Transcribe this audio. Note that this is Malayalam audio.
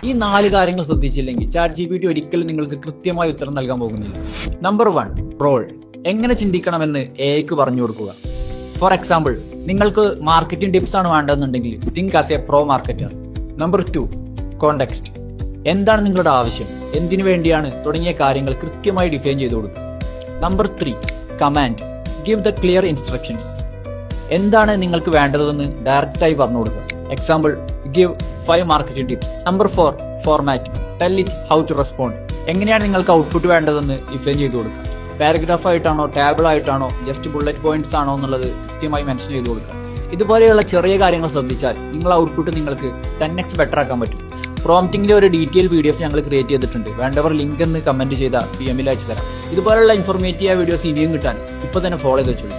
ഈ 4 കാര്യങ്ങൾ ശ്രദ്ധിച്ചില്ലെങ്കിൽ ChatGPT ഒരിക്കലും നിങ്ങൾക്ക് കൃത്യമായ ഉത്തരം നൽകാൻ പോകുന്നില്ല. Number 1, role. എങ്ങനെ ചിന്തിക്കണമെന്ന് എഐക്ക് പറഞ്ഞു കൊടുക്കുക. ഫോർ എക്സാമ്പിൾ, നിങ്ങൾക്ക് മാർക്കറ്റിംഗ് ടിപ്സ് ആണ് വേണ്ടതെന്നുണ്ടെങ്കിൽ think as a pro marketer. Number 2, context. എന്താണ് നിങ്ങളുടെ ആവശ്യം, എന്തിനു വേണ്ടിയാണ് തുടങ്ങിയ കാര്യങ്ങൾ കൃത്യമായി ഡിഫൈൻ ചെയ്ത് കൊടുക്കുക. Number 3, command. Give the clear instructions. എന്താണ് നിങ്ങൾക്ക് വേണ്ടതെന്ന് ഡയറക്റ്റായി പറഞ്ഞു കൊടുക്കുക. Example, give 5 marketing tips. Number 4, format. Tell it how to respond. എങ്ങനെയാണ് നിങ്ങൾക്ക് ഔട്ട്പുട്ട് വേണ്ടതെന്ന് ഡിഫൈൻ ചെയ്ത് കൊടുക്കുക. പാരഗ്രാഫ് ആയിട്ടാണോ, ടേബിൾ ആയിട്ടാണോ, ജസ്റ്റ് ബുള്ളറ്റ് പോയിന്റ്സ് ആണോ എന്നുള്ളത് കൃത്യമായി മെൻഷൻ ചെയ്ത് കൊടുക്കുക. ഇതുപോലെയുള്ള ചെറിയ കാര്യങ്ങൾ ശ്രദ്ധിച്ചാൽ നിങ്ങൾ ഔട്ട്പുട്ട് നിങ്ങൾക്ക് 10x ബെറ്റർ ആക്കാൻ പറ്റും. പ്രോംപ്റ്റിംഗിലെ ഒരു ഡീറ്റെയിൽ PDF ഞങ്ങൾ ക്രിയേറ്റ് ചെയ്തിട്ടുണ്ട്. വേണ്ടവർ ലിങ്ക് എന്ന് കമന്റ് ചെയ്താൽ PM അയച്ചു തരാം. ഇതുപോലുള്ള ഇൻഫോർമേറ്റീവ് വീഡിയോസ് ഇനിയും കിട്ടാൻ ഇപ്പോൾ തന്നെ ഫോളോ ചെയ്ത് വെച്ചോളൂ.